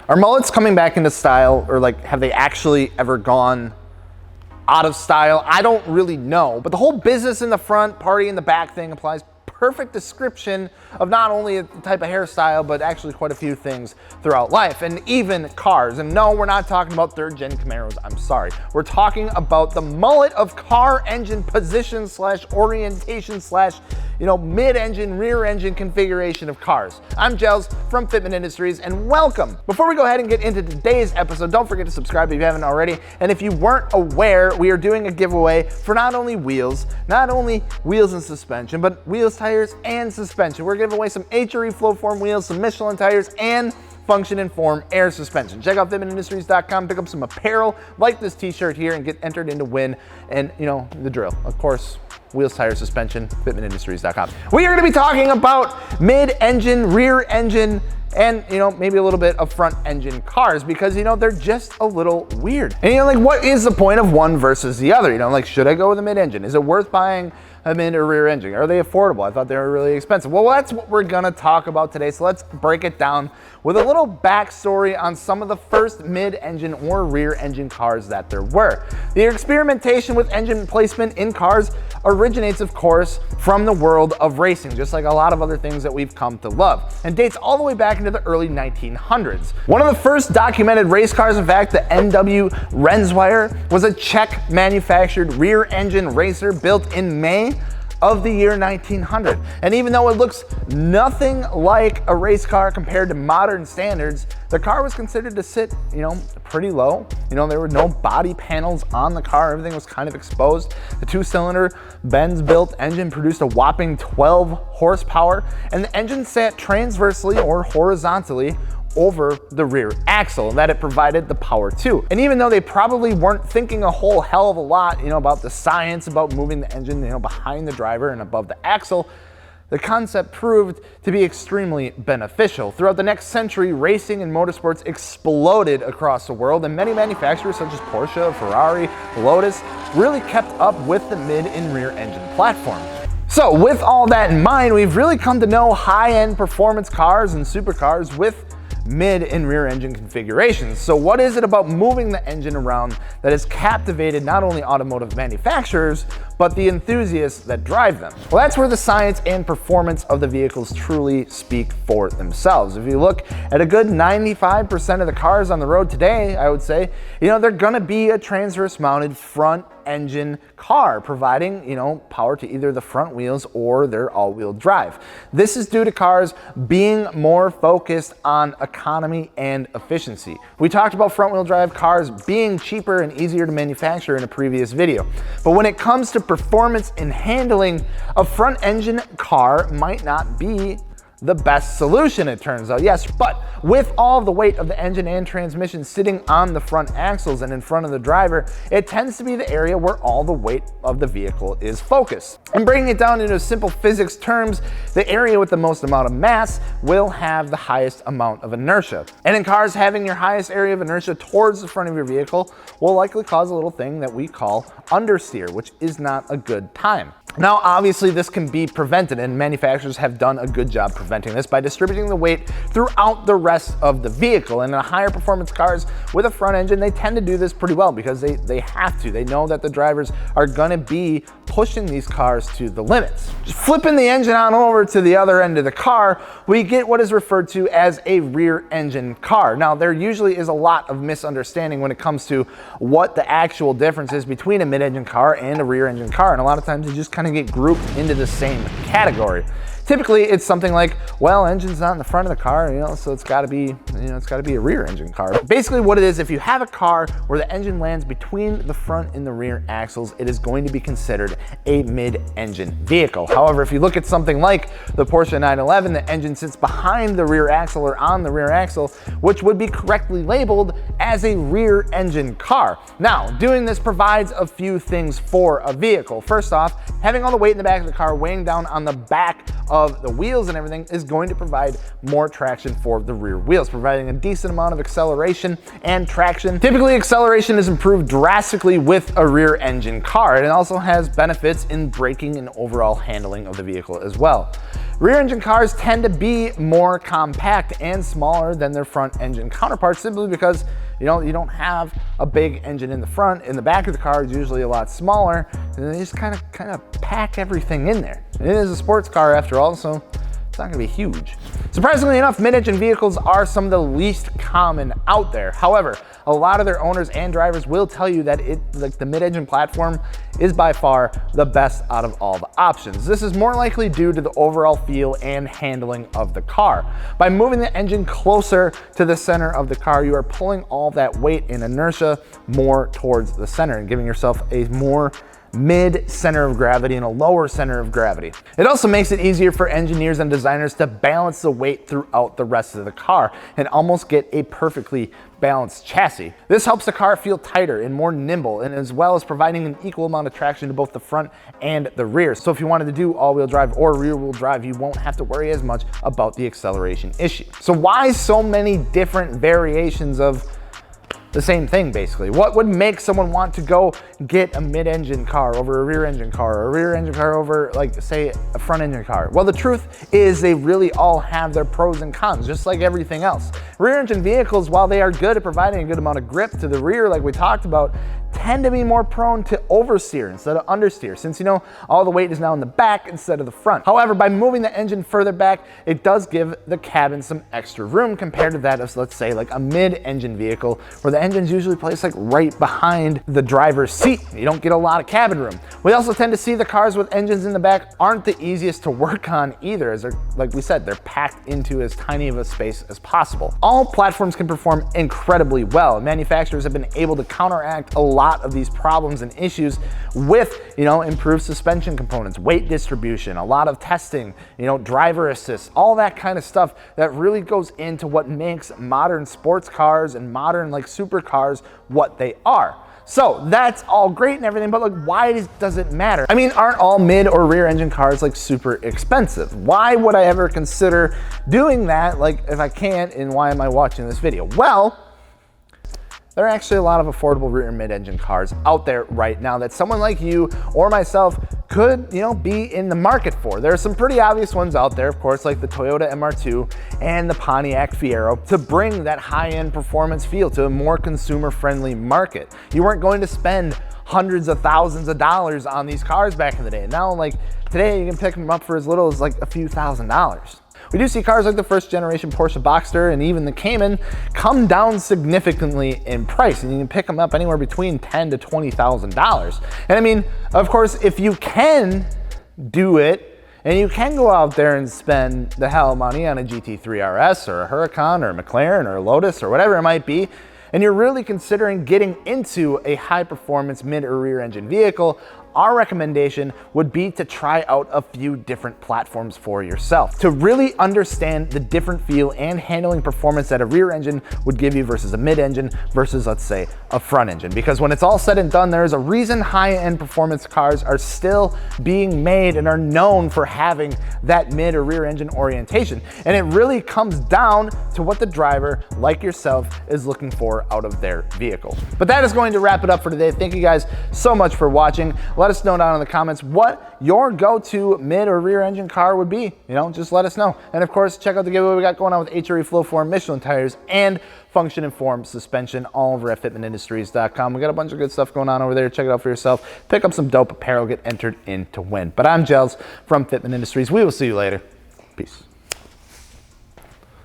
Are mullets coming back into style, or like have they actually ever gone out of style? I don't really know, but the whole business in the front, party in the back thing applies. Perfect description of not only a type of hairstyle, but actually quite a few things throughout life, and even cars. And no, we're not talking about third-gen Camaros, I'm sorry. We're talking about the mullet of car engine position slash orientation slash, mid-engine, rear-engine configuration of cars. I'm Gels from Fitment Industries, and welcome. Before we go ahead and get into today's episode, don't forget to subscribe if you haven't already. And if you weren't aware, we are doing a giveaway for not only wheels and suspension, but wheels, tires, and suspension. We're giving away some HRE Flowform wheels, some Michelin tires, and Function Inform air suspension. Check out fitmentindustries.com, pick up some apparel like this t-shirt here, and get entered in to win. And the drill, of course, wheels, tires, suspension, fitmentindustries.com. We are going to be talking about mid-engine, rear-engine, and maybe a little bit of front engine cars, because they're just a little weird. And what is the point of one versus the other? Should I go with a mid-engine? Is it worth buying a mid or rear engine? Are they affordable? I thought they were really expensive. Well, that's what we're gonna talk about today. So let's break it down with a little backstory on some of the first mid-engine or rear engine cars that there were. The experimentation with engine placement in cars originates, of course, from the world of racing, just like a lot of other things that we've come to love, and dates all the way back into the early 1900s. One of the first documented race cars, in fact, the NW Rensweier, was a Czech manufactured rear engine racer built in May of the year 1900. And even though it looks nothing like a race car compared to modern standards, the car was considered to sit, pretty low. There were no body panels on the car. Everything was kind of exposed. The two-cylinder Benz-built engine produced a whopping 12 horsepower, and the engine sat transversely or horizontally over the rear axle that it provided the power to. And even though they probably weren't thinking a whole hell of a lot, about the science about moving the engine, behind the driver and above the axle, the concept proved to be extremely beneficial. Throughout the next century, racing and motorsports exploded across the world, and many manufacturers such as Porsche, Ferrari, Lotus really kept up with the mid and rear engine platforms. So with all that in mind, we've really come to know high-end performance cars and supercars with mid and rear engine configurations. So what is it about moving the engine around that has captivated not only automotive manufacturers, but the enthusiasts that drive them? Well, that's where the science and performance of the vehicles truly speak for themselves. If you look at a good 95% of the cars on the road today, I would say, they're gonna be a transverse mounted front engine car, providing power to either the front wheels or their all-wheel drive. This is due to cars being more focused on economy and efficiency. We talked about front-wheel drive cars being cheaper and easier to manufacture in a previous video, but when it comes to performance and handling, a front engine car might not be the best solution, it turns out. Yes, but with all the weight of the engine and transmission sitting on the front axles and in front of the driver, it tends to be the area where all the weight of the vehicle is focused. And bringing it down into simple physics terms, the area with the most amount of mass will have the highest amount of inertia. And in cars, having your highest area of inertia towards the front of your vehicle will likely cause a little thing that we call understeer, which is not a good time. Now, obviously, this can be prevented, and manufacturers have done a good job preventing this by distributing the weight throughout the rest of the vehicle. And in higher performance cars with a front engine, they tend to do this pretty well because they have to. They know that the drivers are gonna be pushing these cars to the limits. Just flipping the engine on over to the other end of the car, we get what is referred to as a rear engine car. Now, there usually is a lot of misunderstanding when it comes to what the actual difference is between a mid-engine car and a rear engine car. And a lot of times you just kind of get grouped into the same category. Typically, it's something like, well, engine's not in the front of the car, so it's got to be, it's got to be a rear engine car. Basically, what it is, if you have a car where the engine lands between the front and the rear axles, it is going to be considered a mid-engine vehicle. However, if you look at something like the Porsche 911, the engine sits behind the rear axle or on the rear axle, which would be correctly labeled as a rear engine car. Now, doing this provides a few things for a vehicle. First off, having all the weight in the back of the car weighing down on the back of the wheels and everything is going to provide more traction for the rear wheels, providing a decent amount of acceleration and traction. Typically, acceleration is improved drastically with a rear engine car. It also has benefits in braking and overall handling of the vehicle as well. Rear engine cars tend to be more compact and smaller than their front engine counterparts, simply because you don't have a big engine in the front. In the back of the car is usually a lot smaller, and they just kind of pack everything in there. And it is a sports car after all, so it's not gonna be huge. Surprisingly enough, mid-engine vehicles are some of the least common out there. However, a lot of their owners and drivers will tell you that the mid-engine platform is by far the best out of all the options. This is more likely due to the overall feel and handling of the car. By moving the engine closer to the center of the car, you are pulling all that weight and inertia more towards the center and giving yourself a more mid center of gravity and a lower center of gravity. It also makes it easier for engineers and designers to balance the weight throughout the rest of the car and almost get a perfectly balanced chassis. This helps the car feel tighter and more nimble, and as well as providing an equal amount of traction to both the front and the rear. So if you wanted to do all-wheel drive or rear-wheel drive, you won't have to worry as much about the acceleration issue. So why so many different variations of the same thing, basically? What would make someone want to go get a mid-engine car over a rear-engine car, or a rear-engine car over, like, say, a front-engine car? Well, the truth is they really all have their pros and cons, just like everything else. Rear-engine vehicles, while they are good at providing a good amount of grip to the rear, like we talked about, tend to be more prone to oversteer instead of understeer, since all the weight is now in the back instead of the front. However, by moving the engine further back, it does give the cabin some extra room compared to that of, let's say, like a mid-engine vehicle, where the engine's usually placed like right behind the driver's seat. You don't get a lot of cabin room. We also tend to see the cars with engines in the back aren't the easiest to work on either, as they're, like we said, they're packed into as tiny of a space as possible. All platforms can perform incredibly well. Manufacturers have been able to counteract a lot of these problems and issues with, improved suspension components, weight distribution, a lot of testing, driver assist, all that kind of stuff that really goes into what makes modern sports cars and modern supercars what they are. So that's all great and everything, but why does it matter? I mean, aren't all mid or rear engine cars super expensive? Why would I ever consider doing that if I can't, and why am I watching this video? Well, there are actually a lot of affordable rear and mid-engine cars out there right now that someone like you or myself could, be in the market for. There are some pretty obvious ones out there, of course, like the Toyota MR2 and the Pontiac Fiero, to bring that high-end performance feel to a more consumer-friendly market. You weren't going to spend hundreds of thousands of dollars on these cars back in the day. Now, today, you can pick them up for as little as a few $1,000s. We do see cars like the first generation Porsche Boxster and even the Cayman come down significantly in price, and you can pick them up anywhere between $10,000 to $20,000. And I mean, of course, if you can do it, and you can go out there and spend the hell money on a GT3 RS or a Huracan or a McLaren or a Lotus or whatever it might be, and you're really considering getting into a high performance mid or rear engine vehicle, our recommendation would be to try out a few different platforms for yourself to really understand the different feel and handling performance that a rear engine would give you versus a mid engine versus, let's say, a front engine. Because when it's all said and done, there is a reason high-end performance cars are still being made and are known for having that mid or rear engine orientation. And it really comes down to what the driver, like yourself, is looking for out of their vehicle. But that is going to wrap it up for today. Thank you guys so much for watching. Let us know down in the comments what your go-to mid or rear engine car would be. Just let us know. And of course, check out the giveaway we got going on with HRE Flowform Michelin tires and Function Informed suspension all over at fitmentindustries.com. We got a bunch of good stuff going on over there. Check it out for yourself. Pick up some dope apparel, get entered in to win. But I'm Gels from Fitment Industries. We will see you later. Peace.